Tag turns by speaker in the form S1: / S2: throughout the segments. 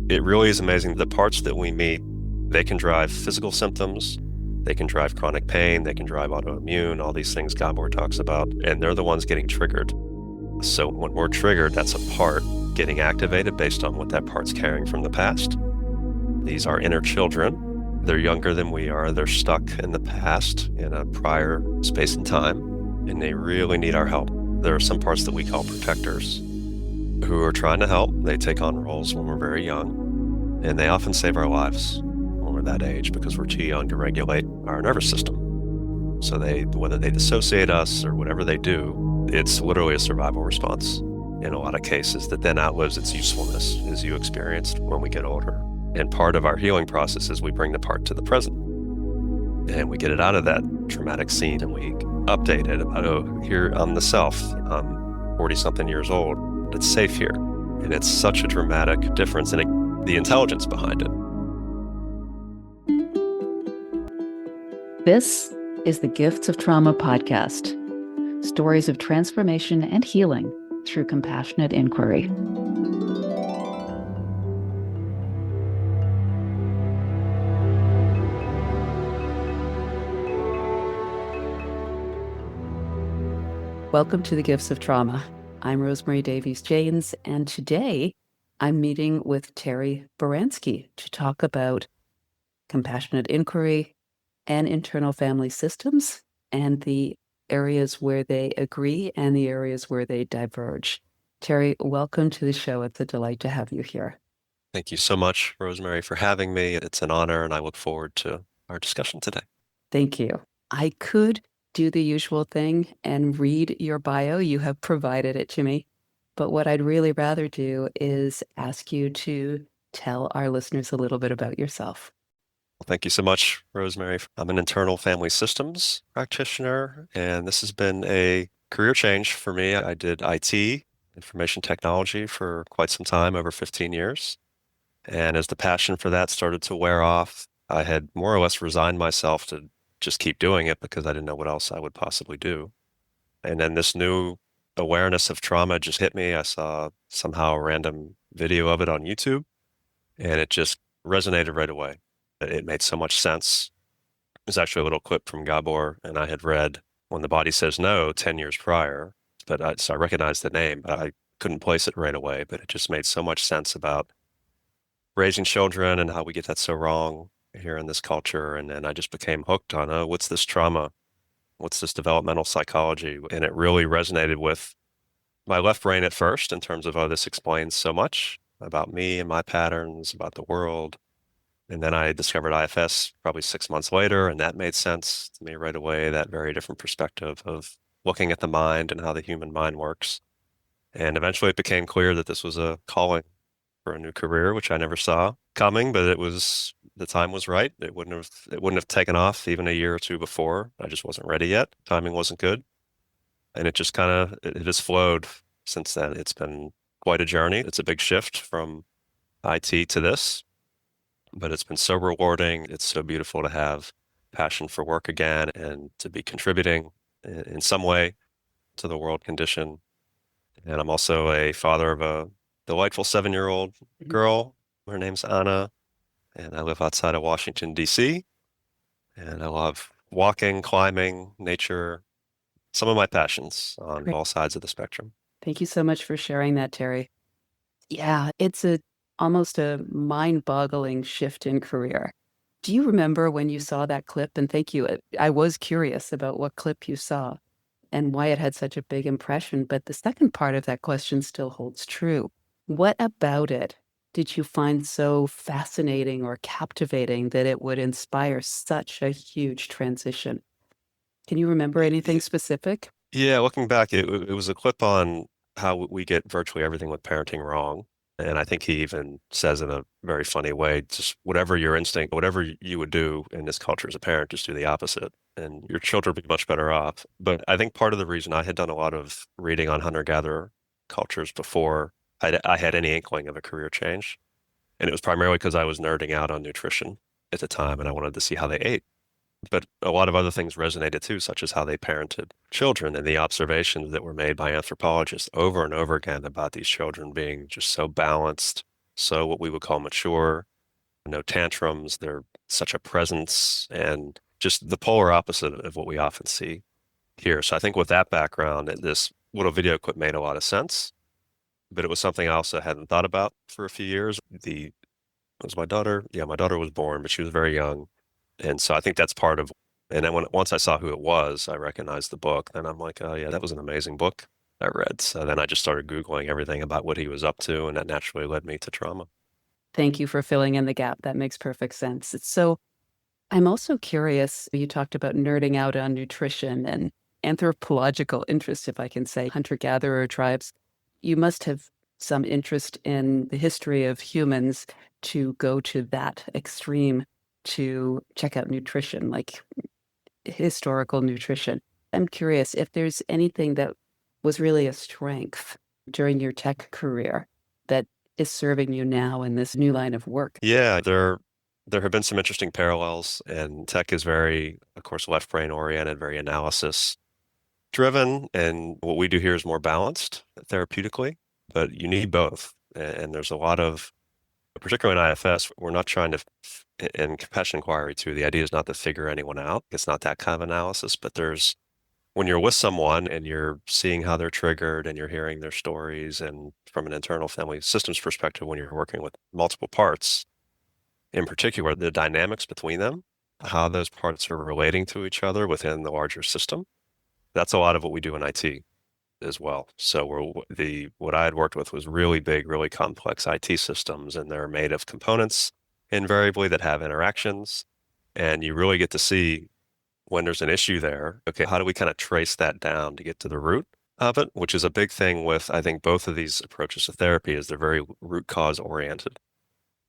S1: It really is amazing. The parts that we meet, they can drive physical symptoms, they can drive chronic pain, they can drive autoimmune, all these things Gabor talks about, and they're the ones getting triggered. So when we're triggered, that's a part getting activated based on what that part's carrying from the past. These are inner children. They're younger than we are. They're stuck in the past in a prior space and time, and they really need our help. There are some parts that we call protectors who are trying to help. They take on roles when we're very young, and they often save our lives when we're that age because we're too young to regulate our nervous system. So whether they dissociate us or whatever they do, it's literally a survival response in a lot of cases that then outlives its usefulness, as you experienced when we get older. And part of our healing process is we bring the part to the present and we get it out of that traumatic scene and we update it about, oh, here I'm the self. I'm 40-something years old. It's safe here. And it's such a dramatic difference in the intelligence behind it.
S2: This is the Gifts of Trauma podcast. Stories of transformation and healing through compassionate inquiry. Welcome to the Gifts of Trauma. I'm Rosemary Davies-Janes, and today I'm meeting with Terry Baranski to talk about compassionate inquiry and internal family systems and the areas where they agree and the areas where they diverge. Terry, welcome to the show. It's a delight to have you here.
S1: Thank you so much, Rosemary, for having me. It's an honor, and I look forward to our discussion today.
S2: Thank you. I could do the usual thing and read your bio. You have provided it to me. But what I'd really rather do is ask you to tell our listeners a little bit about yourself.
S1: Well, thank you so much, Rosemary. I'm an internal family systems practitioner, and this has been a career change for me. I did IT, information technology, for quite some time, over 15 years. And as the passion for that started to wear off, I had more or less resigned myself to just keep doing it because I didn't know what else I would possibly do. And then this new awareness of trauma just hit me. I saw somehow a random video of it on YouTube, and it just resonated right away. It made so much sense. There's actually a little clip from Gabor, and I had read When the Body Says No 10 years prior, so I recognized the name, but I couldn't place it right away. But it just made so much sense about raising children and how we get that so wrong here in this culture. And then I just became hooked on, oh, what's this trauma? What's this developmental psychology? And it really resonated with my left brain at first in terms of, oh, this explains so much about me and my patterns, about the world. And then I discovered IFS probably 6 months later, and that made sense to me right away, that very different perspective of looking at the mind and how the human mind works. And eventually it became clear that this was a calling for a new career, which I never saw coming, but the time was right. It wouldn't have taken off even a year or two before. I just wasn't ready yet. Timing wasn't good. And it just it has flowed since then. It's been quite a journey. It's a big shift from IT to this, but it's been so rewarding. It's so beautiful to have passion for work again and to be contributing in some way to the world condition. And I'm also a father of a delightful 7-year-old girl. Her name's Anna, and I live outside of Washington, D.C., and I love walking, climbing, nature, some of my passions on
S2: Great.
S1: All sides of the spectrum.
S2: Thank you so much for sharing that, Terry. Yeah, it's almost a mind-boggling shift in career. Do you remember when you saw that clip? And thank you. I was curious about what clip you saw and why it had such a big impression. But the second part of that question still holds true. What about it did you find so fascinating or captivating that it would inspire such a huge transition? Can you remember anything specific?
S1: Yeah, looking back, it was a clip on how we get virtually everything with parenting wrong. And I think he even says in a very funny way, just whatever your instinct, whatever you would do in this culture as a parent, just do the opposite. And your children would be much better off. But I think part of the reason I had done a lot of reading on hunter-gatherer cultures before I had any inkling of a career change. And it was primarily because I was nerding out on nutrition at the time and I wanted to see how they ate. But a lot of other things resonated too, such as how they parented children and the observations that were made by anthropologists over and over again about these children being just so balanced, So what we would call mature, no tantrums. They're such a presence and just the polar opposite of what we often see here. So I think with that background, this little video clip made a lot of sense, but it was something I also hadn't thought about for a few years. It was my daughter. Yeah, my daughter was born, but she was very young. And so I think that's part of, and then once I saw who it was, I recognized the book. Then I'm like, oh yeah, that was an amazing book I read. So then I just started Googling everything about what he was up to, and that naturally led me to trauma.
S2: Thank you for filling in the gap. That makes perfect sense. So I'm also curious, you talked about nerding out on nutrition and anthropological interest, if I can say, hunter-gatherer tribes. You must have some interest in the history of humans to go to that extreme to check out nutrition, like historical nutrition. I'm curious if there's anything that was really a strength during your tech career that is serving you now in this new line of work.
S1: Yeah, there have been some interesting parallels, and tech is very, of course, left brain oriented, very analysis driven, and what we do here is more balanced therapeutically, but you need both. And there's a lot of, particularly in IFS, we're not trying to, in compassion inquiry too, the idea is not to figure anyone out. It's not that kind of analysis, but when you're with someone and you're seeing how they're triggered and you're hearing their stories, and from an internal family systems perspective, when you're working with multiple parts, in particular, the dynamics between them, how those parts are relating to each other within the larger system. That's a lot of what we do in IT as well. So what I had worked with was really big, really complex IT systems, and they're made of components invariably that have interactions. And you really get to see when there's an issue there, okay, how do we kind of trace that down to get to the root of it, which is a big thing with, I think, both of these approaches to therapy is they're very root cause oriented,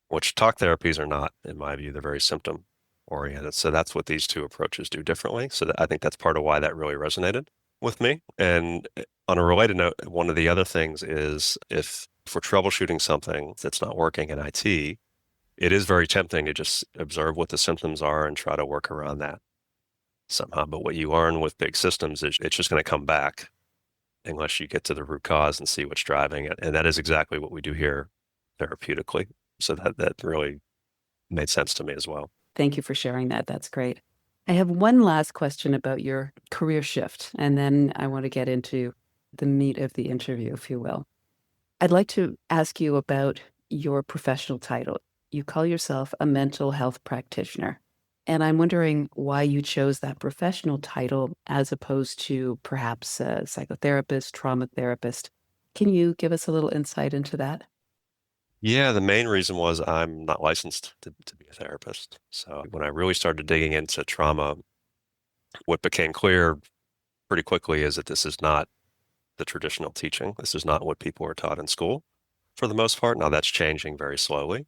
S1: which talk therapies are not, in my view. They're very symptom oriented. So that's what these two approaches do differently. So I think that's part of why that really resonated with me. And on a related note, one of the other things is if we're troubleshooting something that's not working in IT, it is very tempting to just observe what the symptoms are and try to work around that somehow. But what you learn with big systems is it's just going to come back unless you get to the root cause and see what's driving it. And that is exactly what we do here therapeutically. So that really made sense to me as well.
S2: Thank you for sharing that. That's great. I have one last question about your career shift, and then I want to get into the meat of the interview, if you will. I'd like to ask you about your professional title. You call yourself a mental health practitioner, and I'm wondering why you chose that professional title as opposed to perhaps a psychotherapist, trauma therapist. Can you give us a little insight into that?
S1: Yeah, the main reason was I'm not licensed to be a therapist. So when I really started digging into trauma, what became clear pretty quickly is that this is not the traditional teaching. This is not what people are taught in school for the most part. Now that's changing very slowly.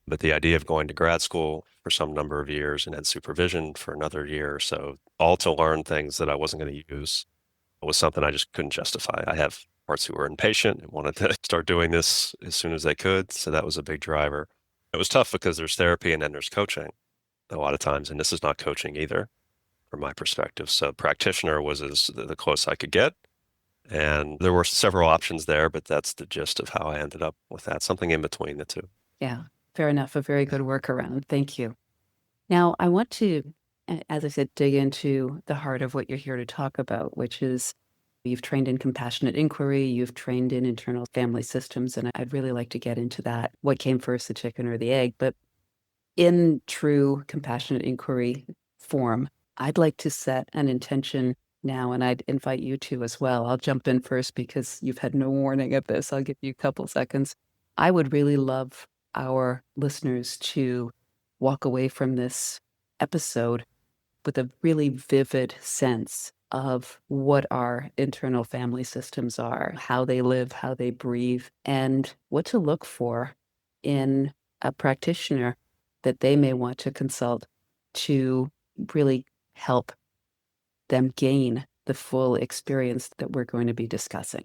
S1: But the idea of going to grad school for some number of years and then supervision for another year or so, all to learn things that I wasn't going to use, was something I just couldn't justify. I have parts who were impatient and wanted to start doing this as soon as they could. So that was a big driver. It was tough because there's therapy and then there's coaching a lot of times. And this is not coaching either from my perspective. So practitioner was the close I could get. And there were several options there, but that's the gist of how I ended up with that, something in between the two.
S2: Yeah, fair enough. A very good workaround. Thank you. Now, I want to, as I said, dig into the heart of what you're here to talk about, which is you've trained in compassionate inquiry, you've trained in internal family systems, and I'd really like to get into that. What came first, the chicken or the egg? But in true compassionate inquiry form, I'd like to set an intention now, and I'd invite you to as well. I'll jump in first because you've had no warning of this. I'll give you a couple seconds. I would really love our listeners to walk away from this episode with a really vivid sense of what our internal family systems are, how they live, how they breathe, and what to look for in a practitioner that they may want to consult to really help them gain the full experience that we're going to be discussing.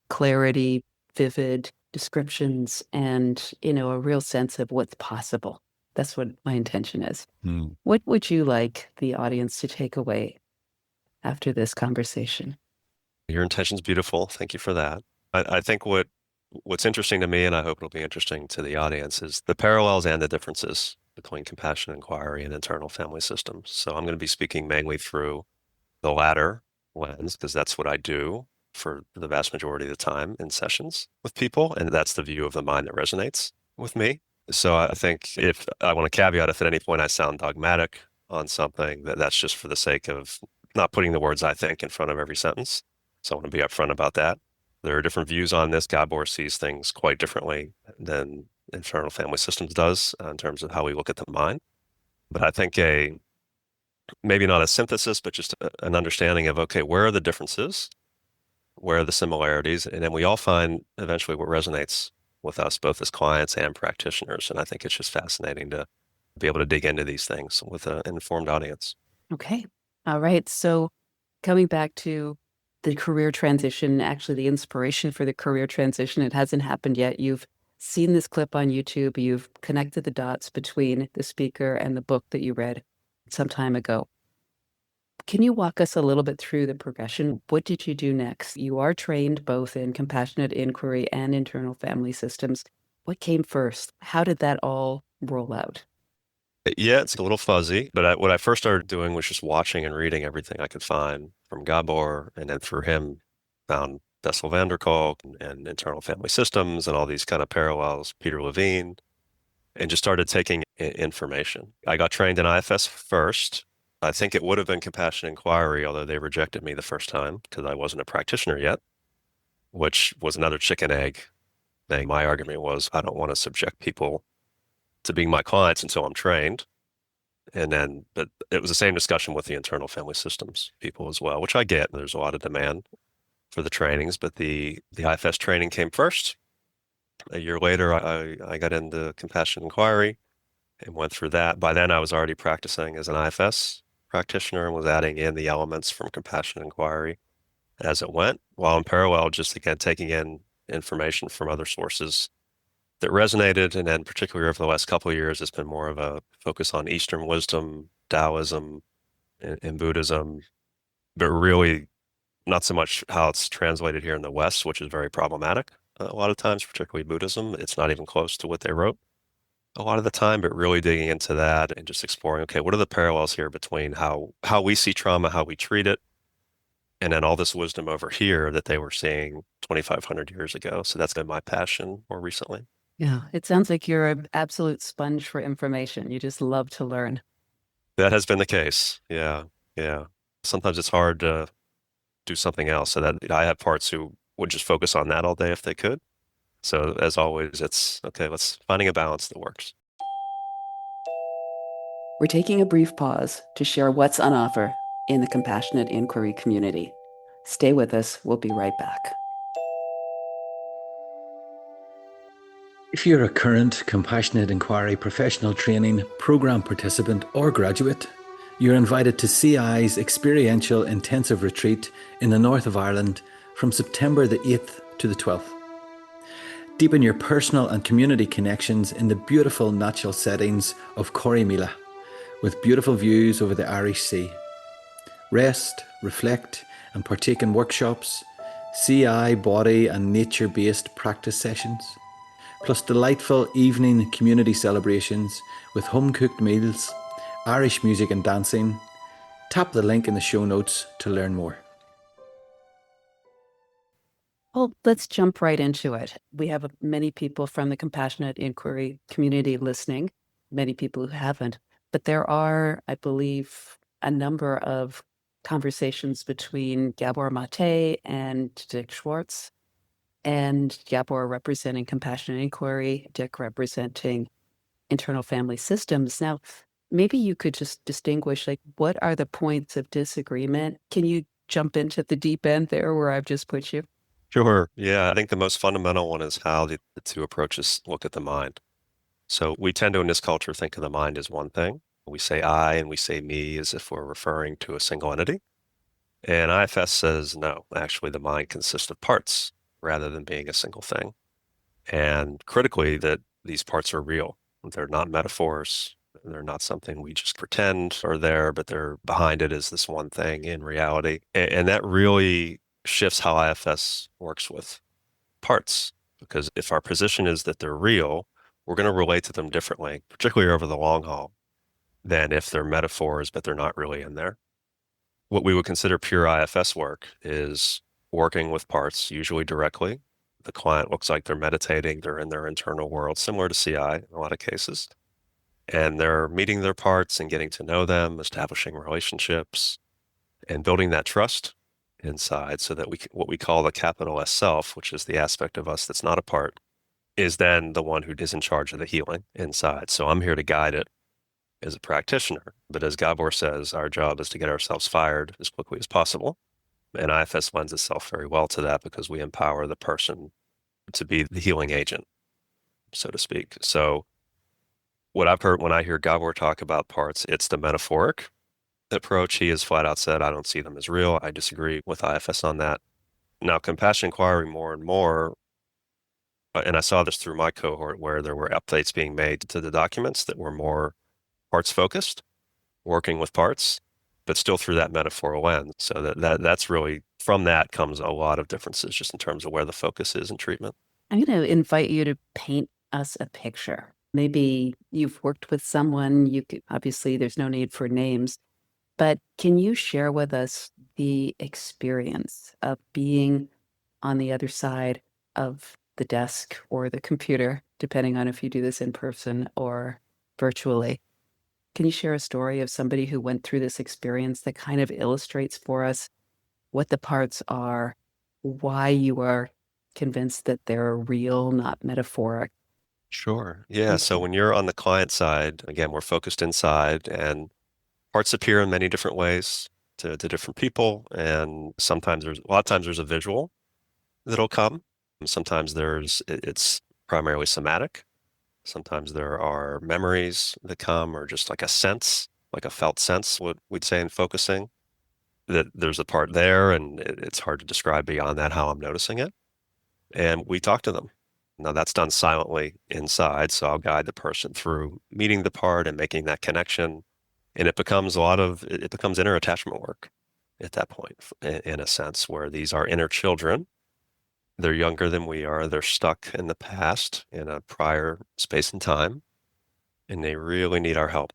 S2: Clarity, vivid descriptions, and, a real sense of what's possible. That's what my intention is. What would you like the audience to take away after this conversation?
S1: Your intention's beautiful. Thank you for that. I think what What's interesting to me, and I hope it'll be interesting to the audience, is the parallels and the differences between compassion inquiry and internal family systems. So I'm going to be speaking mainly through the latter lens because that's what I do for the vast majority of the time in sessions with people. And that's the view of the mind that resonates with me. So I think if I want to caveat, if at any point I sound dogmatic on something, that's just for the sake of not putting the words I think in front of every sentence. So I want to be upfront about that. There are different views on this. Gabor sees things quite differently than internal family systems does in terms of how we look at the mind. But I think maybe not a synthesis, but just an understanding of, okay, where are the differences? Where are the similarities? And then we all find eventually what resonates with us, both as clients and practitioners. And I think it's just fascinating to be able to dig into these things with an informed audience.
S2: Okay. All right. So coming back to the career transition, actually the inspiration for the career transition, it hasn't happened yet. You've seen this clip on YouTube. You've connected the dots between the speaker and the book that you read some time ago. Can you walk us a little bit through the progression? What did you do next? You are trained both in compassionate inquiry and internal family systems. What came first? How did that all roll out?
S1: Yeah, it's a little fuzzy, but what I first started doing was just watching and reading everything I could find from Gabor, and then through him found Bessel van der Kolk and internal family systems and all these kind of parallels, Peter Levine, and just started taking information. I got trained in IFS first. I think it would have been compassion inquiry, although they rejected me the first time because I wasn't a practitioner yet, which was another chicken egg thing. My argument was I don't want to subject people to being my clients until I'm trained. But it was the same discussion with the internal family systems people as well, which I get. There's a lot of demand for the trainings, but the IFS training came first. A year later, I got into compassion inquiry and went through that. By then, I was already practicing as an IFS practitioner and was adding in the elements from compassion inquiry as it went, while in parallel, just again taking in information from other sources that resonated. And then, particularly over the last couple of years, it's been more of a focus on Eastern wisdom, Taoism, and Buddhism, but really not so much how it's translated here in the West, which is very problematic a lot of times, particularly Buddhism. It's not even close to what they wrote a lot of the time, but really digging into that and just exploring, okay, what are the parallels here between how we see trauma, how we treat it, and then all this wisdom over here that they were seeing 2,500 years ago. So that's been my passion more recently.
S2: Yeah, it sounds like you're an absolute sponge for information. You just love to learn.
S1: That has been the case. Yeah, yeah. Sometimes it's hard to do something else. So that I have parts who would just focus on that all day if they could. So as always, it's okay, let's finding a balance that works.
S2: We're taking a brief pause to share what's on offer in the compassionate inquiry community. Stay with us. We'll be right back.
S3: If you're a current Compassionate Inquiry professional training program participant or graduate, you're invited to CI's experiential intensive retreat in the north of Ireland from September the 8th to the 12th. Deepen your personal and community connections in the beautiful natural settings of Corrymeela, with beautiful views over the Irish Sea. Rest, reflect, and partake in workshops, CI, body and nature-based practice sessions, plus delightful evening community celebrations with home-cooked meals, Irish music and dancing. Tap the link in the show notes to learn more.
S2: Well, let's jump right into it. We have many people from the compassionate inquiry community listening, many people who haven't, but there are, I believe, a number of conversations between Gabor Mate and Dick Schwartz, and Gabor representing compassionate inquiry, Dick representing internal family systems. Now, maybe you could just distinguish, like, what are the points of disagreement? Can you jump into the deep end there where I've just put you?
S1: Sure. Yeah, I think the most fundamental one is how the two approaches look at the mind. So we tend to, in this culture, think of the mind as one thing. We say I and we say me as if we're referring to a single entity. And IFS says no, actually, the mind consists of parts rather than being a single thing. And critically, that these parts are real. They're not metaphors. They're not something we just pretend are there, but they're behind it is this one thing in reality. And that really shifts how IFS works with parts. Because if our position is that they're real, we're going to relate to them differently, particularly over the long haul, than if they're metaphors, but they're not really in there. What we would consider pure IFS work is working with parts, usually directly. The client looks like they're meditating, they're in their internal world, similar to CI in a lot of cases. And they're meeting their parts and getting to know them, establishing relationships, and building that trust inside so that what we call the capital S self, which is the aspect of us that's not a part, is then the one who is in charge of the healing inside. So I'm here to guide it as a practitioner. But as Gabor says, our job is to get ourselves fired as quickly as possible. And IFS lends itself very well to that because we empower the person to be the healing agent, so to speak. So what I've heard when I hear Gabor talk about parts, it's the metaphoric approach. He has flat out said, I don't see them as real. I disagree with IFS on that. Now, compassion inquiry more and more, and I saw this through my cohort where there were updates being made to the documents that were more parts focused, working with parts, but still through that metaphor lens. So that's really, from that comes a lot of differences just in terms of where the focus is in treatment.
S2: I'm going to invite you to paint us a picture. Maybe you've worked with someone, obviously there's no need for names, but can you share with us the experience of being on the other side of the desk or the computer, depending on if you do this in person or virtually? Can you share a story of somebody who went through this experience that kind of illustrates for us what the parts are, why you are convinced that they're real, not metaphoric?
S1: Sure. Yeah.
S2: Thank
S1: So
S2: you.
S1: when you're on the client side, again, we're focused inside and parts appear in many different ways to different people. And sometimes a lot of times there's a visual that'll come. Sometimes it's primarily somatic. Sometimes there are memories that come or just like a sense, like a felt sense, what we'd say in focusing, that there's a part there and it's hard to describe beyond that how I'm noticing it. And we talk to them. Now that's done silently inside, so I'll guide the person through meeting the part and making that connection. And it becomes inner attachment work at that point, in a sense, where these are inner children. They're younger than we are. They're stuck in the past in a prior space and time, and they really need our help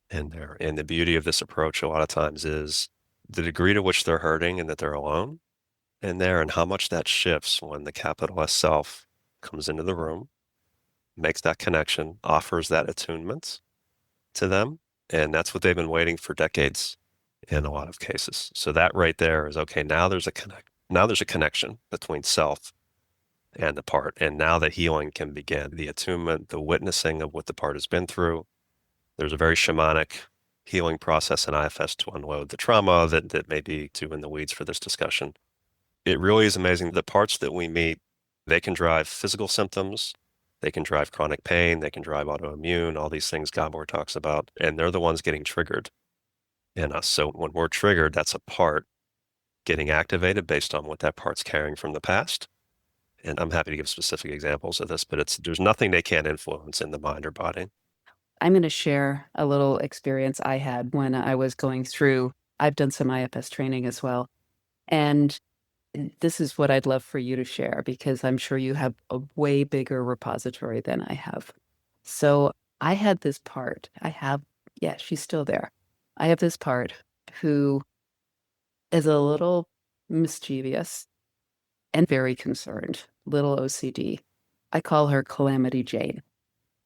S1: in there. And the beauty of this approach a lot of times is the degree to which they're hurting and that they're alone in there and how much that shifts when the capital S self comes into the room, makes that connection, offers that attunement to them. And that's what they've been waiting for decades in a lot of cases. So that right there is okay. Now there's a connection between self and the part. And now the healing can begin, the attunement, the witnessing of what the part has been through. There's a very shamanic healing process in IFS to unload the trauma that may be too in the weeds for this discussion. It really is amazing. The parts that we meet, they can drive physical symptoms, they can drive chronic pain, they can drive autoimmune, all these things Gabor talks about, and they're the ones getting triggered in us. So when we're triggered, that's a part getting activated based on what that part's carrying from the past. And I'm happy to give specific examples of this, but there's nothing they can't influence in the mind or body.
S2: I'm going to share a little experience I had when I was going through. I've done some IFS training as well. And this is what I'd love for you to share because I'm sure you have a way bigger repository than I have. So I had this part. Yeah, she's still there. I have this part who is a little mischievous and very concerned, little OCD. I call her Calamity Jane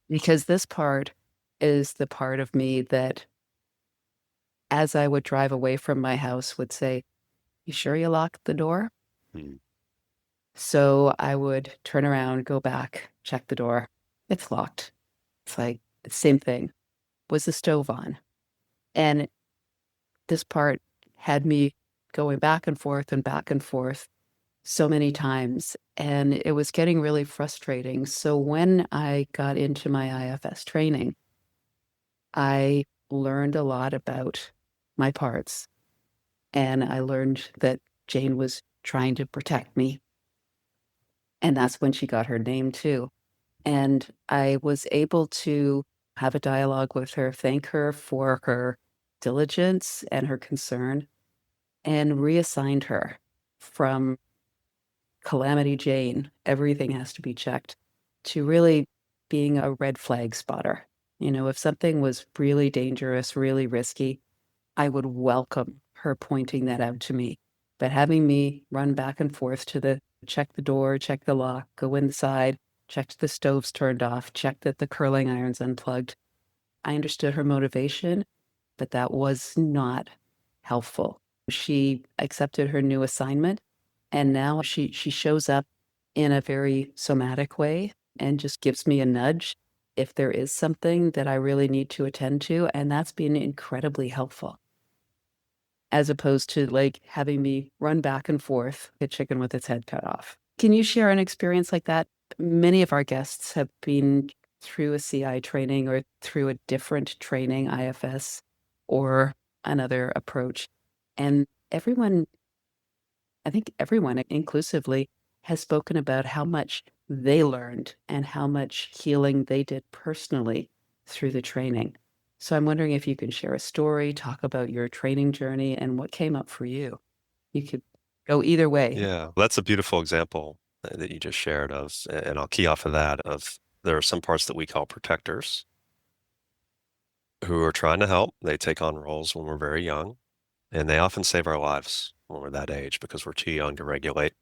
S2: because this part is the part of me that, as I would drive away from my house, would say, "You sure you locked the door?"
S1: Hmm.
S2: So I would turn around, go back, check the door. It's locked. It's like the same thing. Was the stove on? And this part had me going back and forth so many times. And it was getting really frustrating. So when I got into my IFS training, I learned a lot about my parts. And I learned that Jane was trying to protect me. And that's when she got her name too. And I was able to have a dialogue with her, thank her for her diligence and her concern, and reassigned her from Calamity Jane, everything has to be checked, to really being a red flag spotter. If something was really dangerous, really risky, I would welcome her pointing that out to me. But having me run back and forth to check the door, check the lock, go inside, check the stove's turned off, check that the curling iron's unplugged. I understood her motivation, but that was not helpful. She accepted her new assignment, and now she shows up in a very somatic way and just gives me a nudge if there is something that I really need to attend to, and that's been incredibly helpful. As opposed to like having me run back and forth, a chicken with its head cut off. Can you share an experience like that? Many of our guests have been through a CI training or through a different training, IFS or another approach. And I think everyone inclusively has spoken about how much they learned and how much healing they did personally through the training. So I'm wondering if you can share a story, talk about your training journey and what came up for you. You could go either way.
S1: Yeah, that's a beautiful example that you just shared of, and I'll key off of that, of there are some parts that we call protectors who are trying to help. They take on roles when we're very young, and they often save our lives when we're that age because we're too young to regulate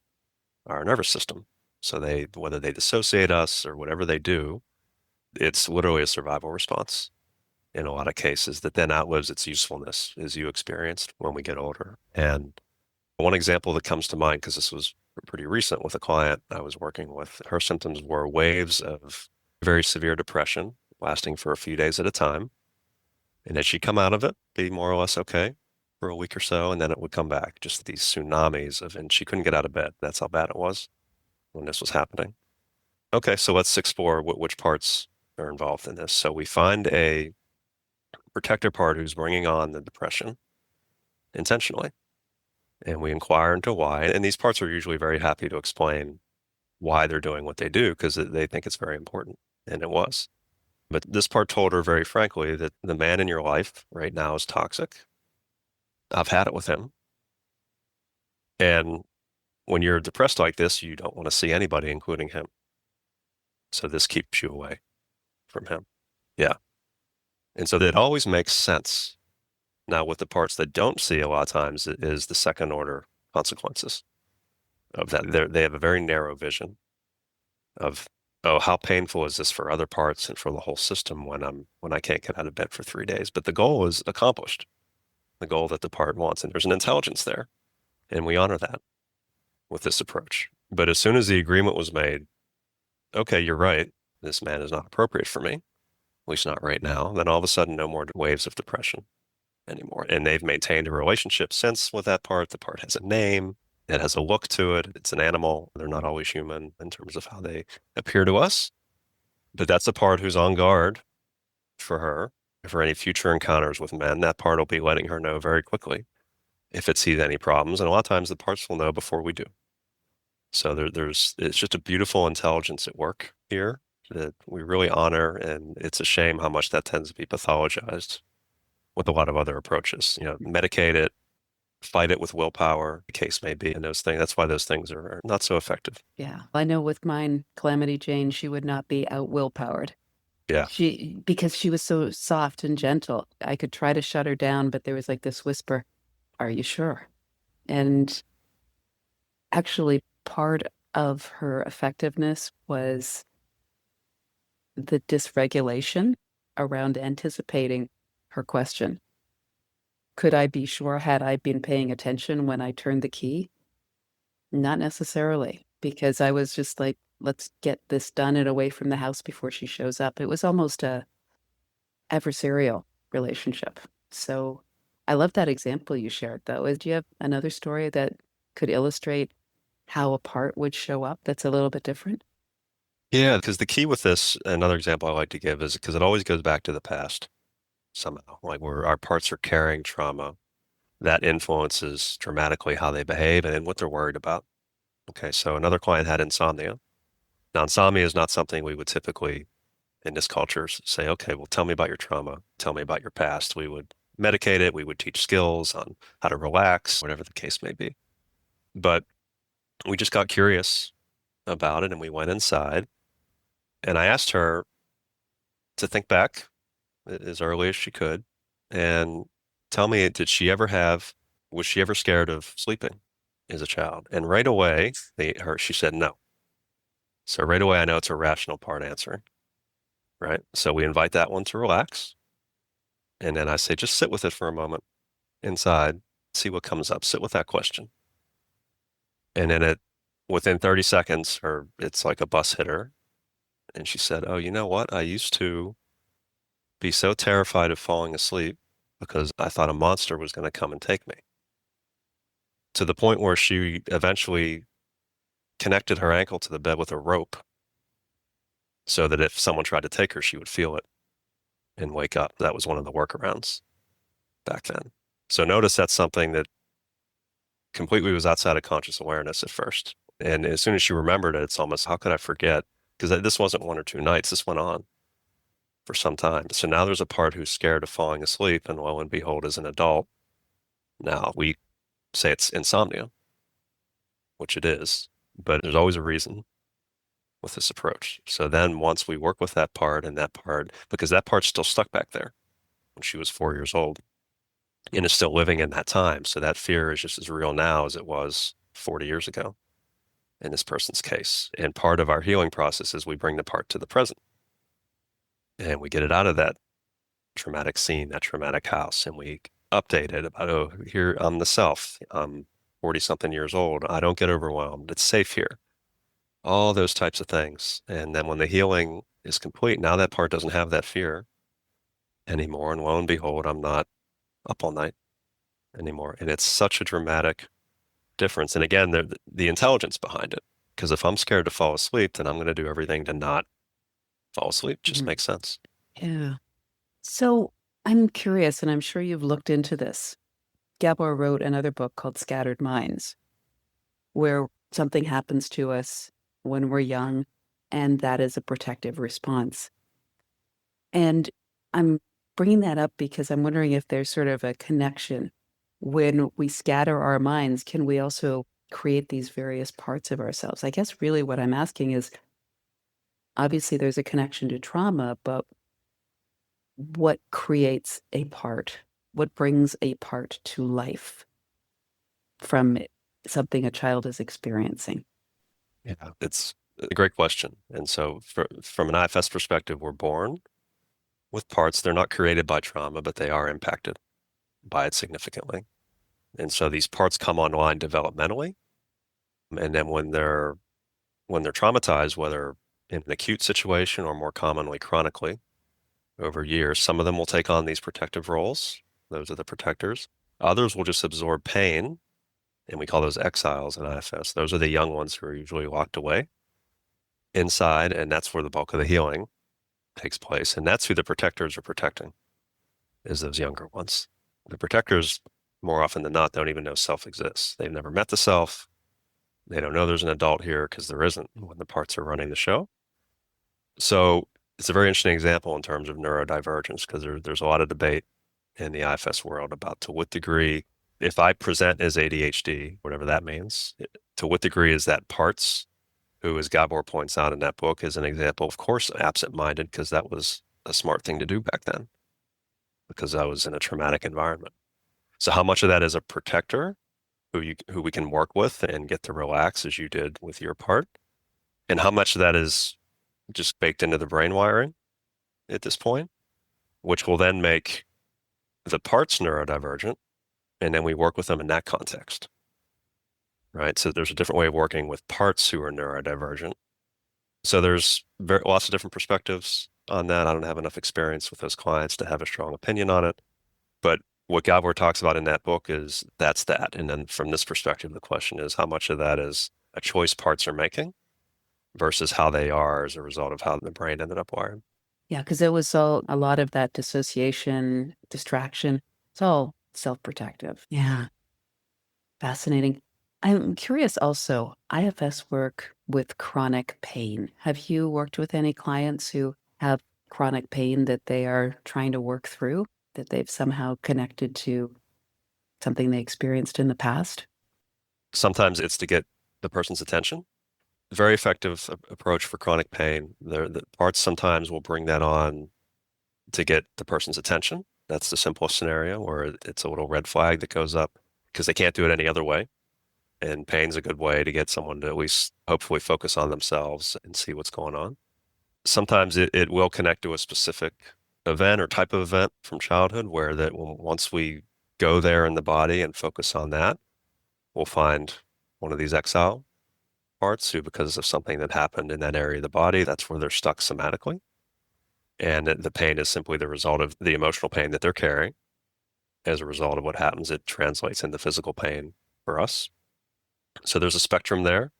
S1: our nervous system. So whether they dissociate us or whatever they do, it's literally a survival response in a lot of cases that then outlives its usefulness, as you experienced when we get older. And one example that comes to mind, because this was pretty recent with a client I was working with, her symptoms were waves of very severe depression lasting for a few days at a time. And as she'd come out of it, be more or less okay for a week or so, and then it would come back, just these tsunamis and she couldn't get out of bed. That's how bad it was when this was happening. Okay, so let's explore which parts are involved in this. So we find a protector part who's bringing on the depression intentionally. And we inquire into why. And these parts are usually very happy to explain why they're doing what they do because they think it's very important. And it was. But this part told her very frankly that the man in your life right now is toxic. I've had it with him. And when you're depressed like this, you don't want to see anybody, including him. So this keeps you away from him. Yeah. And so that always makes sense. Now, with the parts that don't see a lot of times is the second order consequences of that. They have a very narrow vision of, oh, how painful is this for other parts and for the whole system when I can't get out of bed for 3 days. But the goal is accomplished, the goal that the part wants. And there's an intelligence there. And we honor that with this approach. But as soon as the agreement was made, okay, you're right, this man is not appropriate for me, at least not right now, then all of a sudden no more waves of depression anymore. And they've maintained a relationship since with that part. The part has a name. It has a look to it. It's an animal. They're not always human in terms of how they appear to us. But that's a part who's on guard for her. For any future encounters with men, that part will be letting her know very quickly if it sees any problems. And a lot of times the parts will know before we do. So it's just a beautiful intelligence at work here that we really honor. And it's a shame how much that tends to be pathologized with a lot of other approaches. Medicate it, fight it with willpower, the case may be, and those things. That's why those things are not so effective.
S2: Yeah. I know with mine, Calamity Jane, she would not be out willpowered.
S1: Yeah.
S2: Because she was so soft and gentle. I could try to shut her down, but there was like this whisper, "Are you sure?" And actually, part of her effectiveness was the dysregulation around anticipating her question. Could I be sure had I been paying attention when I turned the key? Not necessarily, because I was just like, let's get this done and away from the house before she shows up. It was almost a adversarial relationship. So I love that example you shared, though. Do you have another story that could illustrate how a part would show up that's a little bit different?
S1: Yeah, because the key with this, another example I like to give is because it always goes back to the past somehow, like where our parts are carrying trauma that influences dramatically how they behave and what they're worried about. Okay, so another client had insomnia. Now, insomnia is not something we would typically in this culture say, okay, well, tell me about your trauma. Tell me about your past. We would medicate it. We would teach skills on how to relax, whatever the case may be. But We just got curious about it and we went inside and I asked her to think back as early as she could and tell me, was she ever scared of sleeping as a child? And right away, she said no. So right away, I know it's a rational part answering, right? So we invite that one to relax. And then I say, just sit with it for a moment inside, see what comes up, sit with that question. And then within 30 seconds, it's like a bus hit her. And she said, oh, you know what? I used to be so terrified of falling asleep because I thought a monster was going to come and take me. To the point where she eventually connected her ankle to the bed with a rope so that if someone tried to take her, she would feel it and wake up. That was one of the workarounds back then. So notice that's something that completely was outside of conscious awareness at first. And as soon as she remembered it, it's almost, how could I forget? Because this wasn't 1 or 2 nights. This went on for some time. So now there's a part who's scared of falling asleep, and lo and behold, as an adult, now we say it's insomnia, which it is, but there's always a reason with this approach. So then once we work with that part, because that part's still stuck back there when she was 4 years old and is still living in that time. So that fear is just as real now as it was 40 years ago in this person's case. And part of our healing process is we bring the part to the present and we get it out of that traumatic scene, that traumatic house, and we update it about, oh, here I'm the self. I'm 40 something years old. I don't get overwhelmed. It's safe here. All those types of things. And then when the healing is complete, now that part doesn't have that fear anymore. And lo and behold, I'm not up all night anymore. And it's such a dramatic difference. And again, the intelligence behind it. Because if I'm scared to fall asleep, then I'm going to do everything to not fall asleep. Just makes sense.
S2: Yeah. So I'm curious, and I'm sure you've looked into this. Gabor wrote another book called Scattered Minds, where something happens to us when we're young, and that is a protective response. And I'm bringing that up because I'm wondering if there's sort of a connection. When we scatter our minds, can we also create these various parts of ourselves? I guess really what I'm asking is, obviously there's a connection to trauma, but what creates a part? What brings a part to life from something a child is experiencing?
S1: Yeah, it's a great question. And so from an IFS perspective, we're born with parts. They're not created by trauma, but they are impacted by it significantly. And so these parts come online developmentally. And then when they're traumatized, whether in an acute situation or more commonly chronically over years, some of them will take on these protective roles. Those are the protectors. Others will just absorb pain, and we call those exiles in IFS. Those are the young ones who are usually locked away inside, and that's where the bulk of the healing takes place. And that's who the protectors are protecting, is those younger ones. The protectors, more often than not, don't even know self exists. They've never met the self. They don't know there's an adult here because there isn't when the parts are running the show. So it's a very interesting example in terms of neurodivergence because there's a lot of debate in the IFS world about to what degree, if I present as ADHD, whatever that means, to what degree is that parts, who, as Gabor points out in that book, is an example, of course, absent-minded, because that was a smart thing to do back then, because I was in a traumatic environment. So how much of that is a protector who we can work with and get to relax as you did with your part? And how much of that is just baked into the brain wiring at this point, which will then make the parts neurodivergent, and then we work with them in that context, right? So there's a different way of working with parts who are neurodivergent. So there's lots of different perspectives on that. I don't have enough experience with those clients to have a strong opinion on it. But what Gabor talks about in that book is that's that. And then from this perspective, the question is how much of that is a choice parts are making versus how they are as a result of how the brain ended up wired.
S2: Yeah, because it was a lot of that dissociation, distraction. It's all self-protective. Yeah, fascinating. I'm curious also, IFS work with chronic pain. Have you worked with any clients who have chronic pain that they are trying to work through, that they've somehow connected to something they experienced in the past?
S1: Sometimes it's to get the person's attention. Very effective approach for chronic pain. The parts sometimes will bring that on to get the person's attention. That's the simplest scenario where it's a little red flag that goes up because they can't do it any other way. And pain's a good way to get someone to at least hopefully focus on themselves and see what's going on. Sometimes it will connect to a specific event or type of event from childhood where that once we go there in the body and focus on that, we'll find one of these exile parts who, because of something that happened in that area of the body, that's where they're stuck somatically. And the pain is simply the result of the emotional pain that they're carrying. As a result of what happens, it translates into physical pain for us. So there's a spectrum there,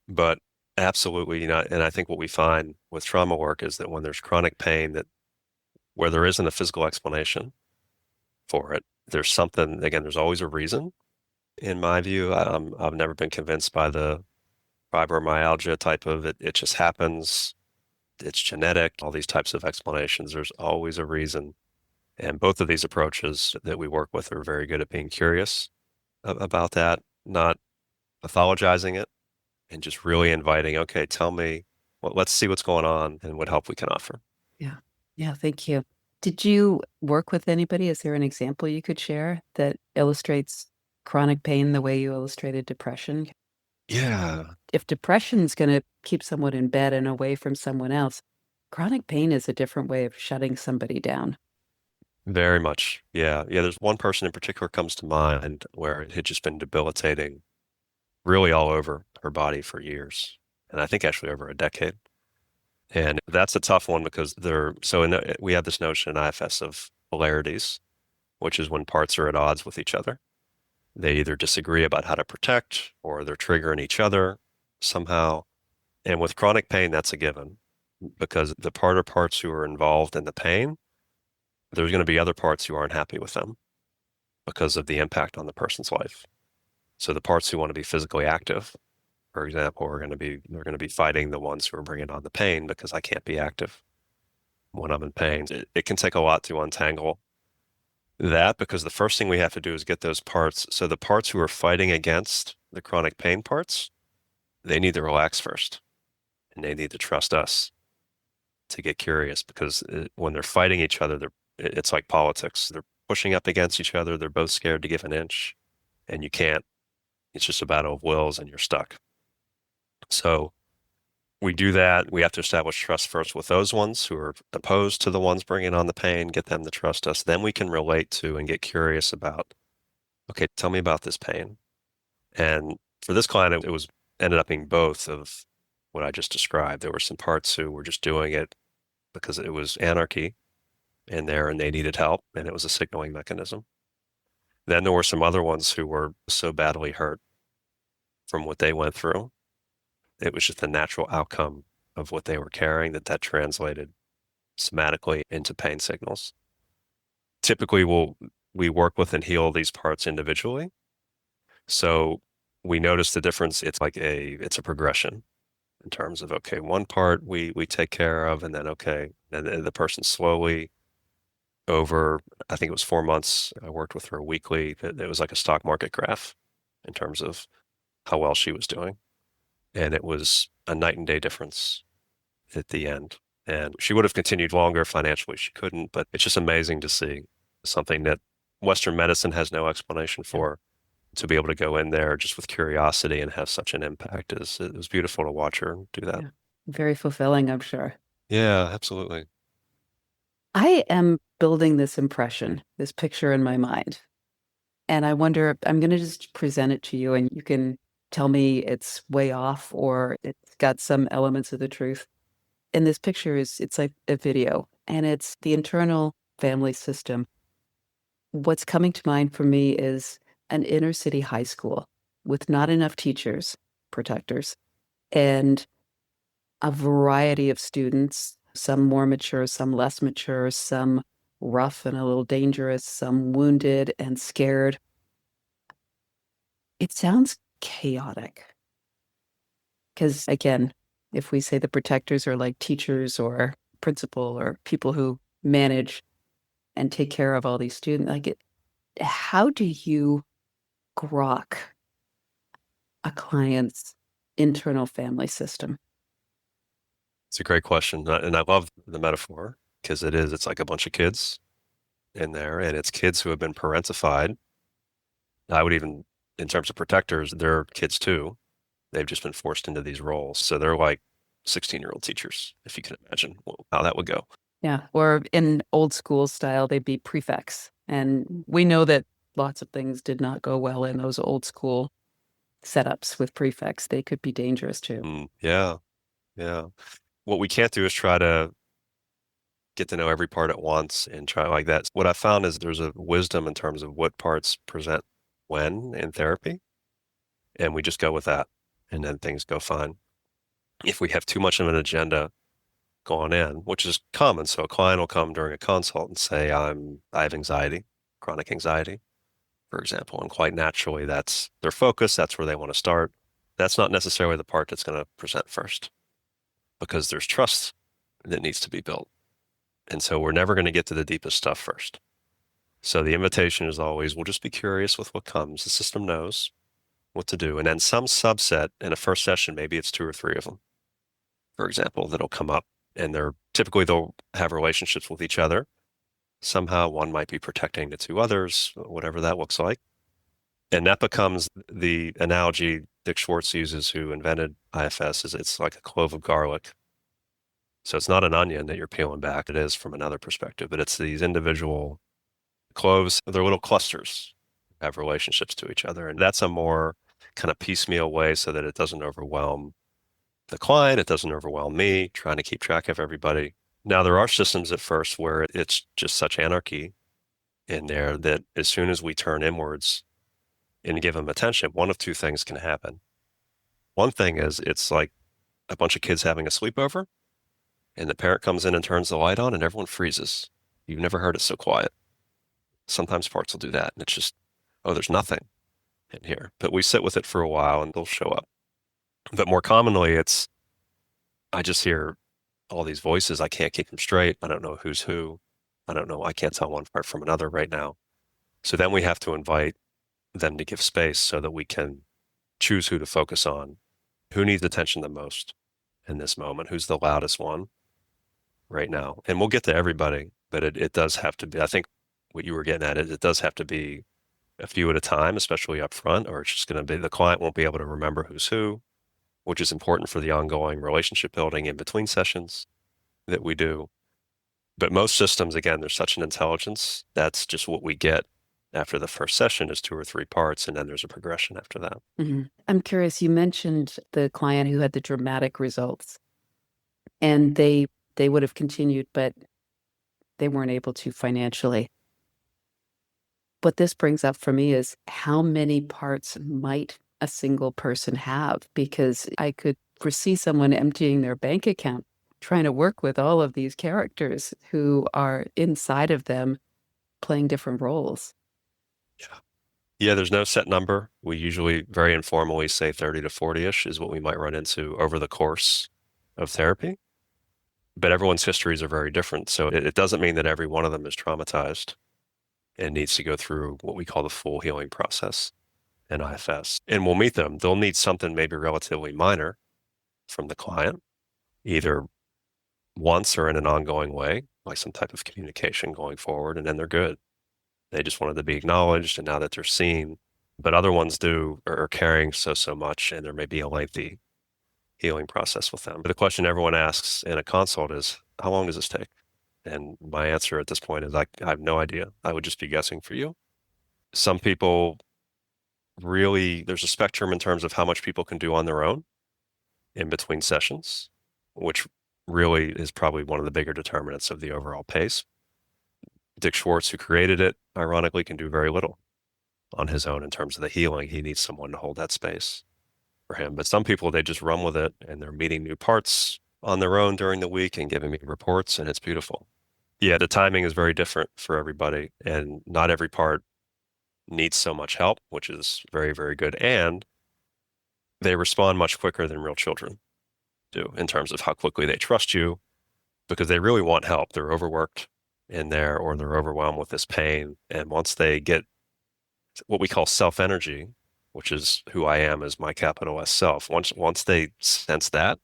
S1: but absolutely, and I think what we find with trauma work is that when there's chronic pain that where there isn't a physical explanation for it, there's something, again, there's always a reason. In my view, I've never been convinced by the fibromyalgia type of it just happens, it's genetic, all these types of explanations. There's always a reason. And both of these approaches that we work with are very good at being curious about that, not pathologizing it, and just really inviting, okay, tell me, well, let's see what's going on and what help we can offer.
S2: Yeah. Yeah. Thank you. Did you work with anybody? Is there an example you could share that illustrates chronic pain the way you illustrated depression?
S1: Yeah,
S2: If depression's going to keep someone in bed and away from someone else, chronic pain is a different way of shutting somebody down.
S1: very much. Yeah. Yeah. There's one person in particular comes to mind where it had just been debilitating really all over her body for years. And I think actually over a decade. And that's a tough one because we have this notion in IFS of polarities, which is when parts are at odds with each other. They either disagree about how to protect or they're triggering each other somehow. And with chronic pain, that's a given because the part or parts who are involved in the pain, there's going to be other parts who aren't happy with them because of the impact on the person's life. So the parts who want to be physically active, for example, they're going to be fighting the ones who are bringing on the pain because I can't be active when I'm in pain. It can take a lot to untangle that because the first thing we have to do is get those parts. So the parts who are fighting against the chronic pain parts, they need to relax first and they need to trust us to get curious because when they're fighting each other, it's like politics. They're pushing up against each other. They're both scared to give an inch and you can't. It's just a battle of wills and you're stuck. So we do that. We have to establish trust first with those ones who are opposed to the ones bringing on the pain, get them to trust us. Then we can relate to and get curious about, okay, tell me about this pain. And for this client, it was ended up being both of what I just described. There were some parts who were just doing it because it was anarchy in there and they needed help and it was a signaling mechanism. Then there were some other ones who were so badly hurt from what they went through. It was just the natural outcome of what they were carrying that translated somatically into pain signals. Typically, we work with and heal these parts individually. So we notice the difference. It's a progression in terms of, okay, one part we take care of, and then, okay, and the person slowly over, I think it was 4 months, I worked with her weekly. It was like a stock market graph in terms of how well she was doing. And it was a night and day difference at the end. And she would have continued longer financially. She couldn't, but it's just amazing to see something that Western medicine has no explanation for. To be able to go in there just with curiosity and have such an impact it was beautiful to watch her do that.
S2: Yeah. Very fulfilling, I'm sure.
S1: Yeah, absolutely.
S2: I am building this impression, this picture in my mind. And I wonder, I'm going to just present it to you and you can tell me it's way off or it's got some elements of the truth. And this picture it's like a video and it's the internal family system. What's coming to mind for me is an inner city high school with not enough teachers, protectors, and a variety of students, some more mature, some less mature, some rough and a little dangerous, some wounded and scared. It sounds chaotic. Because again, if we say the protectors are like teachers or principal or people who manage and take care of all these students, how do you grok a client's internal family system?
S1: It's a great question. And I love the metaphor because it's like a bunch of kids in there, and it's kids who have been parentified. I would even, in terms of protectors, they're kids too. They've just been forced into these roles. So they're like 16-year-old teachers, if you can imagine how that would go.
S2: Yeah. Or in old school style, they'd be prefects. And we know that lots of things did not go well in those old school setups with prefects. They could be dangerous too.
S1: Yeah. Yeah. What we can't do is try to get to know every part at once and try like that. What I found is there's a wisdom in terms of what parts present when in therapy, and we just go with that, and then things go fine. If we have too much of an agenda going in, which is common, so a client will come during a consult and say, I have anxiety, chronic anxiety, for example, and quite naturally, that's their focus. That's where they want to start. That's not necessarily the part that's going to present first because there's trust that needs to be built. And so we're never going to get to the deepest stuff first. So the invitation is always, we'll just be curious with what comes. The system knows what to do. And then some subset in a first session, maybe it's 2 or 3 of them, for example, that'll come up. And they'll have relationships with each other. Somehow one might be protecting the 2 others, whatever that looks like. And that becomes the analogy Dick Schwartz uses, who invented IFS, is it's like a clove of garlic. So it's not an onion that you're peeling back. It is from another perspective, but it's these individual cloves. They're little clusters, have relationships to each other. And that's a more kind of piecemeal way so that it doesn't overwhelm the client. It doesn't overwhelm me trying to keep track of everybody. Now, there are systems at first where it's just such anarchy in there that as soon as we turn inwards and give them attention, one of 2 things can happen. One thing is it's like a bunch of kids having a sleepover, and the parent comes in and turns the light on and everyone freezes. You've never heard it so quiet. Sometimes parts will do that, and it's just, oh, there's nothing in here. But we sit with it for a while and they'll show up. But more commonly, I just hear all these voices. I can't keep them straight. I don't know who's who. I don't know. I can't tell one part from another right now. So then we have to invite them to give space so that we can choose who to focus on, who needs attention the most in this moment, who's the loudest one right now. And we'll get to everybody, but it does have to be, I think what you were getting at is it does have to be a few at a time, especially up front, or it's just going to be the client won't be able to remember who's who, which is important for the ongoing relationship building in between sessions that we do. But most systems, again, there's such an intelligence. That's just what we get after the first session is 2 or 3 parts, and then there's a progression after that.
S2: Mm-hmm. I'm curious, you mentioned the client who had the dramatic results, and they would have continued, but they weren't able to financially. What this brings up for me is how many parts might a single person have? Because I could foresee someone emptying their bank account, trying to work with all of these characters who are inside of them playing different roles.
S1: Yeah, there's no set number. We usually very informally say 30 to 40-ish is what we might run into over the course of therapy. But everyone's histories are very different. So it doesn't mean that every one of them is traumatized and needs to go through what we call the full healing process in IFS. And we'll meet them. They'll need something maybe relatively minor from the client, either once or in an ongoing way, like some type of communication going forward, and then they're good. They just wanted to be acknowledged, and now that they're seen. But other ones are carrying so much, and there may be a lengthy healing process with them. But the question everyone asks in a consult is, how long does this take? And my answer at this point is, I have no idea. I would just be guessing for you. Some people really, there's a spectrum in terms of how much people can do on their own in between sessions, which really is probably one of the bigger determinants of the overall pace. Dick Schwartz, who created it, ironically, can do very little on his own in terms of the healing. He needs someone to hold that space for him. But some people, they just run with it, and they're meeting new parts on their own during the week and giving me reports, and it's beautiful. Yeah, the timing is very different for everybody, and not every part needs so much help, which is very, very good. And they respond much quicker than real children do in terms of how quickly they trust you, because they really want help. They're overworked in there, or they're overwhelmed with this pain. And once they get what we call self-energy, which is who I am as my capital S self. Once they sense that,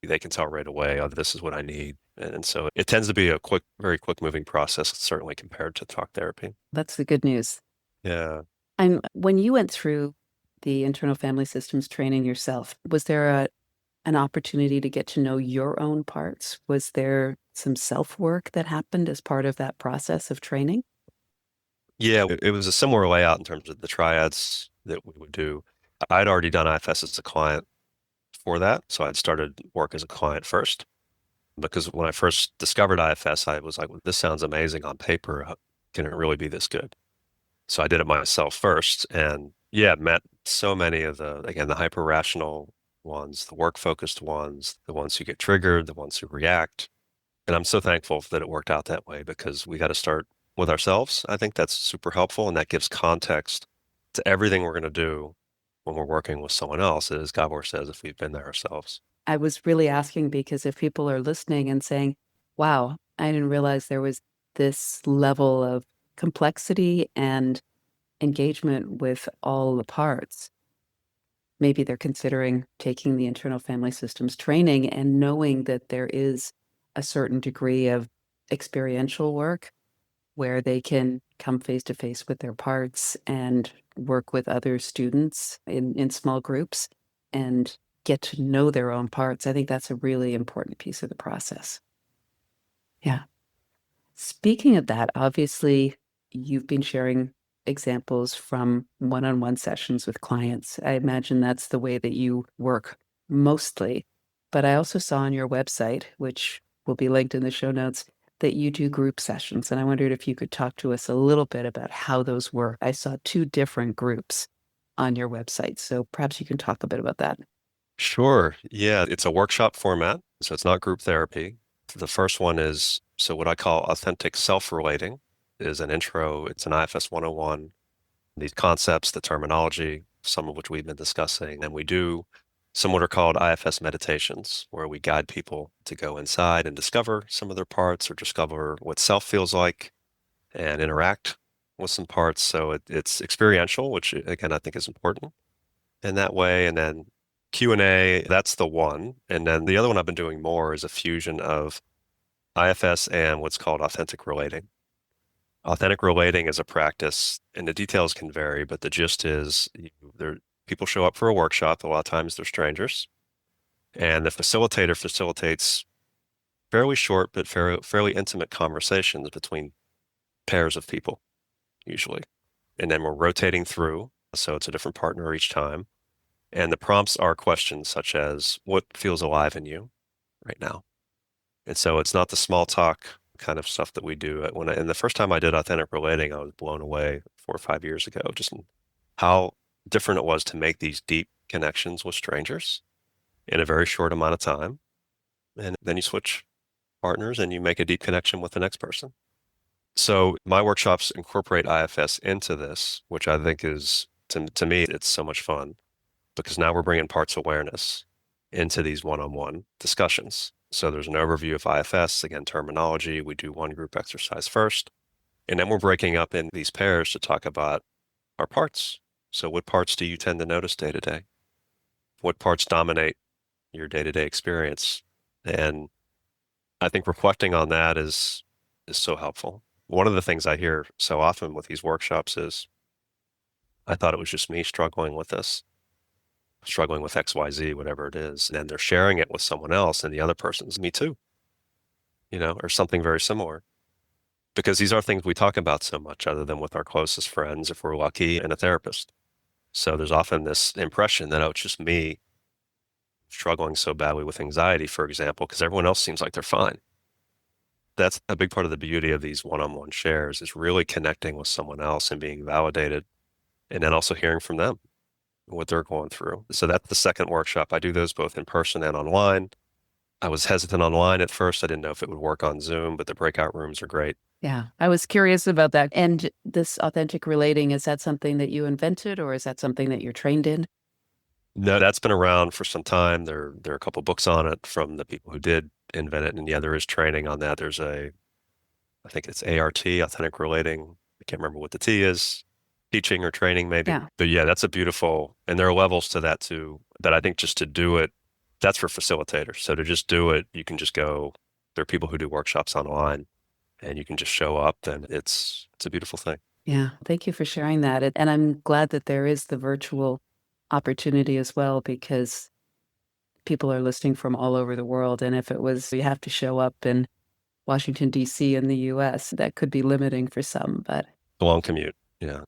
S1: they can tell right away, oh, this is what I need. And so it tends to be a very quick moving process, certainly compared to talk therapy.
S2: That's the good news.
S1: Yeah.
S2: And when you went through the internal family systems training yourself, was there an opportunity to get to know your own parts? Was there some self-work that happened as part of that process of training?
S1: Yeah, it was a similar layout in terms of the triads that we would do. I'd already done IFS as a client for that, so I'd started work as a client first. Because when I first discovered IFS, I was like, well, this sounds amazing on paper. Can it really be this good? So I did it myself first, and yeah, met so many of again, the hyper-rational ones, the work-focused ones, the ones who get triggered, the ones who react. And I'm so thankful that it worked out that way because we got to start with ourselves. I think that's super helpful, and that gives context to everything we're going to do when we're working with someone else, as Gabor says, if we've been there ourselves.
S2: I was really asking because if people are listening and saying, wow, I didn't realize there was this level of complexity and engagement with all the parts, maybe they're considering taking the internal family systems training and knowing that there is a certain degree of experiential work where they can come face to face with their parts and work with other students in small groups and get to know their own parts. I think that's a really important piece of the process. Yeah. Speaking of that, obviously, you've been sharing examples from one-on-one sessions with clients. I imagine that's the way that you work mostly. But I also saw on your website, which will be linked in the show notes, that you do group sessions. And I wondered if you could talk to us a little bit about how those work. I saw 2 different groups on your website. So perhaps you can talk a bit about that.
S1: Sure. Yeah, it's a workshop format, so it's not group therapy. The first one is so what I call authentic self-relating is an intro. It's an IFS 101. These concepts, the terminology, some of which we've been discussing, and we do some what are called IFS meditations, where we guide people to go inside and discover some of their parts or discover what self feels like and interact with some parts. So it's experiential, which again, I think is important in that way. And then Q&A, that's the one. And then the other one I've been doing more is a fusion of IFS and what's called authentic relating. Authentic relating is a practice, and the details can vary, but the gist is people show up for a workshop. A lot of times they're strangers, and the facilitator facilitates fairly short but fairly intimate conversations between pairs of people, usually. And then we're rotating through, so it's a different partner each time. And the prompts are questions such as, what feels alive in you right now? And so it's not the small talk kind of stuff that we do. And the first time I did authentic relating, I was blown away 4 or 5 years ago, just in how different it was to make these deep connections with strangers in a very short amount of time. And then you switch partners and you make a deep connection with the next person. So my workshops incorporate IFS into this, which I think is, to me, it's so much fun because now we're bringing parts awareness into these one-on-one discussions. So there's an overview of IFS, again, terminology. We do one group exercise first, and then we're breaking up in these pairs to talk about our parts. So what parts do you tend to notice day to day? What parts dominate your day-to-day experience? And I think reflecting on that is so helpful. One of the things I hear so often with these workshops is, I thought it was just me struggling with this, struggling with XYZ, whatever it is. And then they're sharing it with someone else, and the other person's me too, or something very similar. Because these are things we talk about so much other than with our closest friends, if we're lucky, and a therapist. So there's often this impression that, oh, it's just me struggling so badly with anxiety, for example, because everyone else seems like they're fine. That's a big part of the beauty of these one-on-one shares is really connecting with someone else and being validated, and then also hearing from them what they're going through. So that's the second workshop. I do those both in person and online. I was hesitant online at first. I didn't know if it would work on Zoom, but the breakout rooms are great.
S2: Yeah, I was curious about that. And this authentic relating, is that something that you invented or is that something that you're trained in?
S1: No, that's been around for some time. There are a couple books on it from the people who did invent it. And yeah, there is training on that. I think it's ART, authentic relating. I can't remember what the T is. teaching or training maybe.
S2: Yeah.
S1: But yeah, that's a beautiful, and there are levels to that too. But I think just to do it, that's for facilitators. So to just do it, you can just go, there are people who do workshops online and you can just show up and it's a beautiful thing.
S2: Yeah. Thank you for sharing that. And I'm glad that there is the virtual opportunity as well, because people are listening from all over the world. And if it was, you have to show up in Washington, D.C. in the US, that could be limiting for some. But
S1: A long commute. Yeah.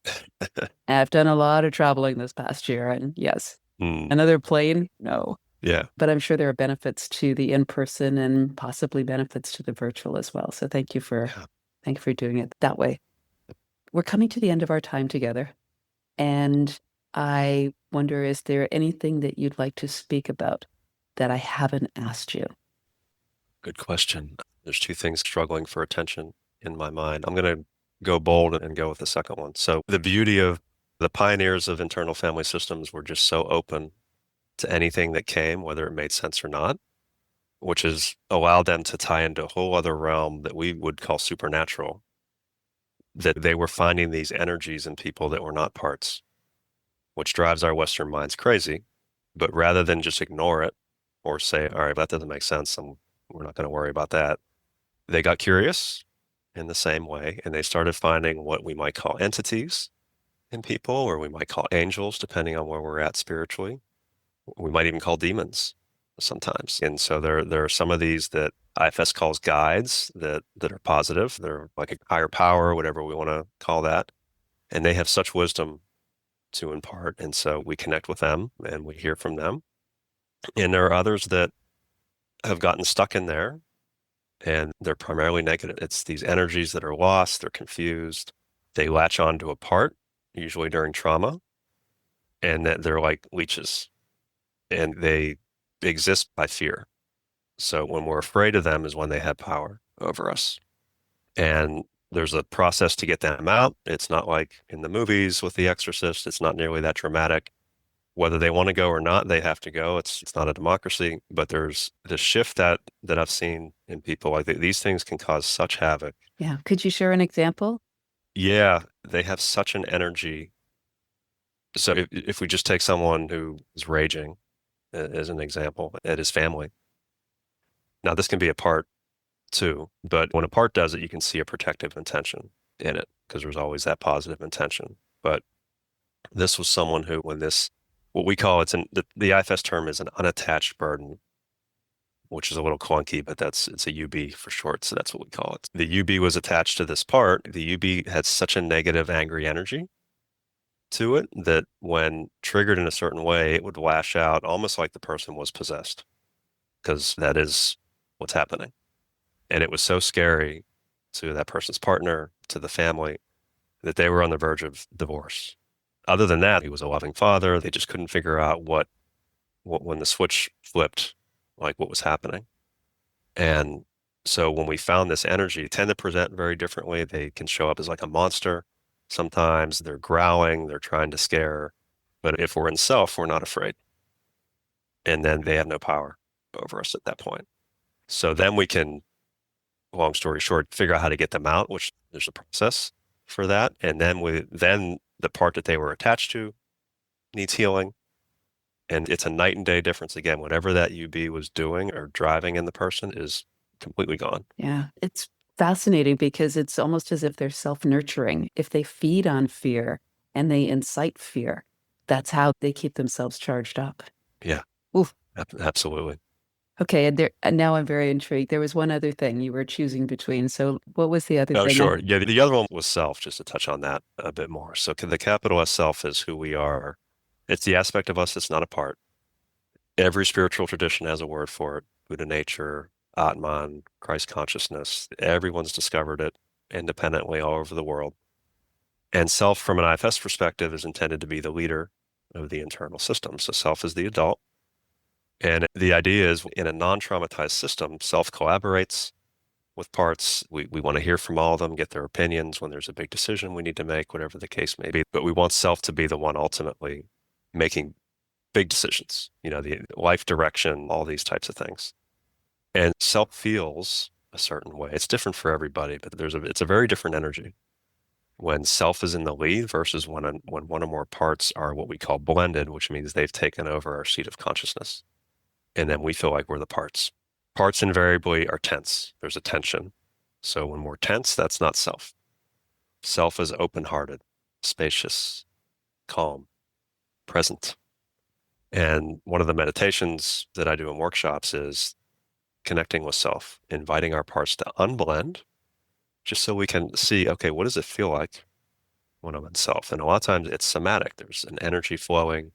S2: I've done a lot of traveling this past year. And yes,
S1: Mm,
S2: another plane? No.
S1: yeah.
S2: But I'm sure there are benefits to the in-person and possibly benefits to the virtual as well. So
S1: Yeah.
S2: thank you for doing it that way. We're coming to the end of our time together. And I wonder, is there anything that you'd like to speak about that I haven't asked you?
S1: Good question. There's two things struggling for attention in my mind. I'm going to go bold and go with the second one. So the beauty of the pioneers of internal family systems were just so open to anything that came, whether it made sense or not, which has allowed them to tie into a whole other realm that we would call supernatural, that they were finding these energies in people that were not parts, which drives our Western minds crazy. But rather than just ignore it or say, all right, that doesn't make sense, we're not going to worry about that, they got curious in the same way, and they started finding what we might call entities in people, or we might call angels, depending on where we're at spiritually. We might even call demons sometimes. And so there are some of these that IFS calls guides that are positive. They're like a higher power, whatever we want to call that. And they have such wisdom to impart. And so we connect with them and we hear from them. And there are others that have gotten stuck in there and they're primarily negative. It's these energies that are lost, they're confused, they latch onto a part, usually during trauma, and that they're like leeches and they exist by fear. So when we're afraid of them is when they have power over us. And there's a process to get them out. It's not like in the movies with The Exorcist. It's not nearly that dramatic. Whether they want to go or not, they have to go. It's not a democracy, but there's this shift that I've seen in people. Like these things can cause such havoc.
S2: Yeah. Could you share an example?
S1: Yeah, they have such an energy. So if we just take someone who is raging as an example at his family, now this can be a part too, but when a part does it, you can see a protective intention in it because there's always that positive intention. But this was someone who, when this, what we call the IFS term is an unattached burden, which is a little clunky, but it's a UB for short, so that's what we call it. The UB was attached to this part. The UB had such a negative, angry energy to it that when triggered in a certain way, it would lash out almost like the person was possessed, because that is what's happening. And it was so scary to that person's partner, to the family, that they were on the verge of divorce. Other than that, he was a loving father. They just couldn't figure out what when the switch flipped, like what was happening. And so when we found this energy, they tend to present very differently. They can show up as like a monster. Sometimes they're growling, they're trying to scare. But if we're in self, we're not afraid. And then they have no power over us at that point. So then we can, long story short, figure out how to get them out, which there's a process for that. And then the part that they were attached to needs healing. And it's a night and day difference. Again, whatever that UB was doing or driving in the person is completely gone.
S2: Yeah. It's fascinating because it's almost as if they're self-nurturing. If they feed on fear and they incite fear, that's how they keep themselves charged up.
S1: Yeah.
S2: Oof.
S1: Absolutely.
S2: Okay, and now I'm very intrigued. There was one other thing you were choosing between. So what was the other
S1: Oh,
S2: thing?
S1: sure. Yeah, the other one was self, just to touch on that a bit more. So the capital S self is who we are. It's the aspect of us that's not a part. Every spiritual tradition has a word for it. Buddha nature, Atman, Christ consciousness. Everyone's discovered it independently all over the world. And self, from an IFS perspective, is intended to be the leader of the internal system. So self is the adult. And the idea is in a non-traumatized system, self collaborates with parts. We want to hear from all of them, get their opinions when there's a big decision we need to make, whatever the case may be. But we want self to be the one ultimately making big decisions, the life direction, all these types of things. And self feels a certain way. It's different for everybody, but it's a very different energy. when self is in the lead versus when one or more parts are what we call blended, which means they've taken over our seat of consciousness. And then we feel like we're the parts. Parts invariably are tense. There's a tension. So when we're tense, that's not self. Self is open-hearted, spacious, calm, present. And one of the meditations that I do in workshops is connecting with self, inviting our parts to unblend, just so we can see, okay, what does it feel like when I'm in self? And a lot of times it's somatic. There's an energy flowing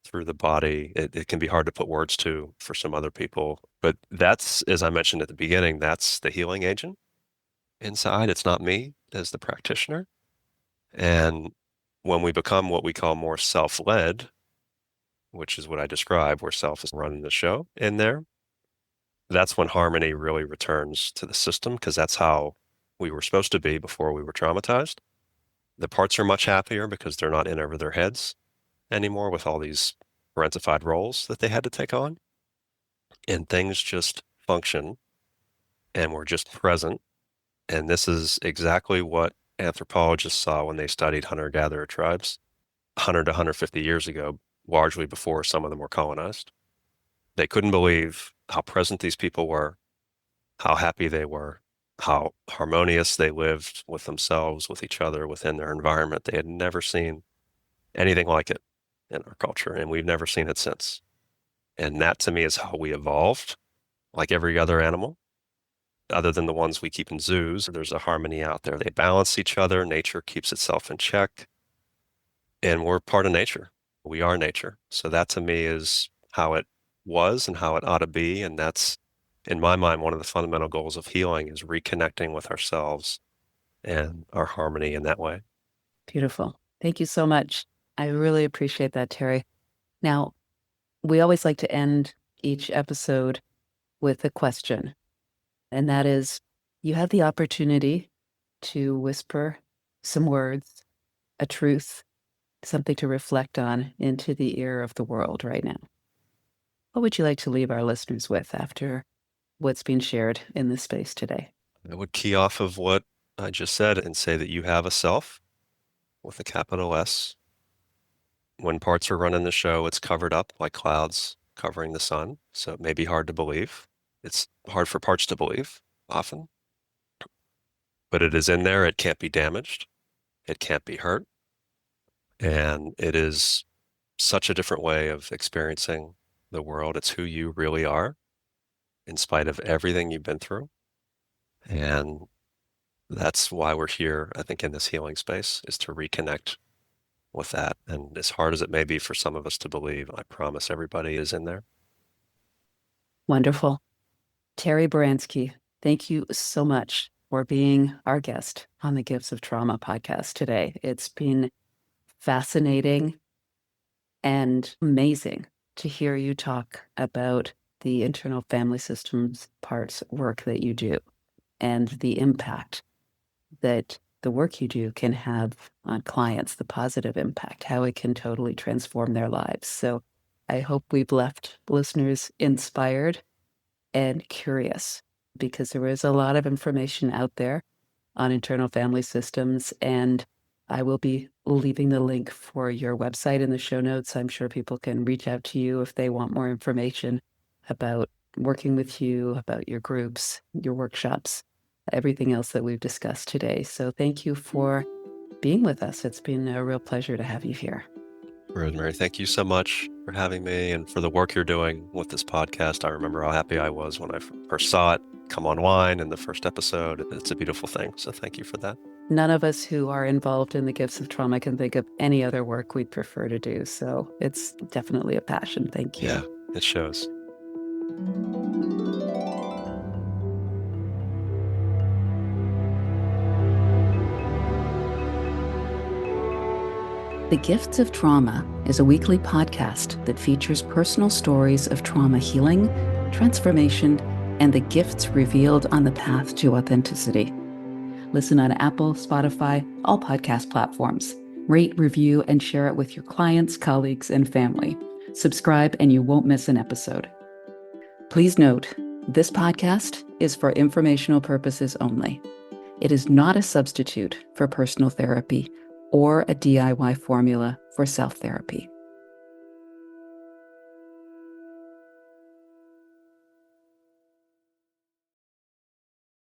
S1: through the body. It can be hard to put words to for some other people, but that's, as I mentioned at the beginning, that's the healing agent inside. It's not me as the practitioner. And when we become what we call more self-led, which is what I describe, where self is running the show in there, that's when harmony really returns to the system, because that's how we were supposed to be before we were traumatized. The parts are much happier because they're not in over their heads anymore with all these parentified roles that they had to take on. And things just function and we're just present. And this is exactly what anthropologists saw when they studied hunter-gatherer tribes 100 to 150 years ago, largely before some of them were colonized. They couldn't believe how present these people were, how happy they were, how harmonious they lived with themselves, with each other, within their environment. They had never seen anything like it in our culture, and we've never seen it since. And that, to me, is how we evolved, like every other animal, other than the ones we keep in zoos. There's a harmony out there. They balance each other. Nature keeps itself in check, and we're part of nature. We are nature. So that, to me, is how it was and how it ought to be. And that's, in my mind, one of the fundamental goals of healing is reconnecting with ourselves and our harmony in that way.
S2: Beautiful. Thank you so much. I really appreciate that, Terry. Now, we always like to end each episode with a question, and that is, you have the opportunity to whisper some words, a truth, something to reflect on into the ear of the world right now. What would you like to leave our listeners with after what's been shared in this space today?
S1: I would key off of what I just said and say that you have a self with a capital S. When parts are running the show, it's covered up like clouds covering the sun. So it may be hard to believe. It's hard for parts to believe often, but it is in there. It can't be damaged. It can't be hurt. And it is such a different way of experiencing the world. It's who you really are in spite of everything you've been through. And that's why we're here, I think, in this healing space, is to reconnect with that. And as hard as it may be for some of us to believe, I promise everybody is in there.
S2: Wonderful. Terry Baranski, thank you so much for being our guest on the Gifts of Trauma podcast today. It's been fascinating and amazing to hear you talk about the internal family systems parts work that you do and the impact that the work you do can have on clients, the positive impact, how it can totally transform their lives. So I hope we've left listeners inspired and curious, because there is a lot of information out there on internal family systems, and I will be leaving the link for your website in the show notes. I'm sure people can reach out to you if they want more information about working with you, about your groups, your workshops, everything else that we've discussed today. So thank you for being with us. It's been a real pleasure to have you here.
S1: Rosemary, thank you so much for having me and for the work you're doing with this podcast. I remember how happy I was when I first saw it come online in the first episode. It's a beautiful thing. So thank you for that.
S2: None of us who are involved in the Gifts of Trauma can think of any other work we'd prefer to do. So it's definitely a passion. Thank you.
S1: Yeah, it shows.
S2: The Gifts of Trauma is a weekly podcast that features personal stories of trauma healing, transformation, and the gifts revealed on the path to authenticity. Listen on Apple, Spotify, all podcast platforms. Rate, review, and share it with your clients, colleagues, and family. Subscribe and you won't miss an episode. Please note, this podcast is for informational purposes only. It is not a substitute for personal therapy or a DIY formula for self-therapy.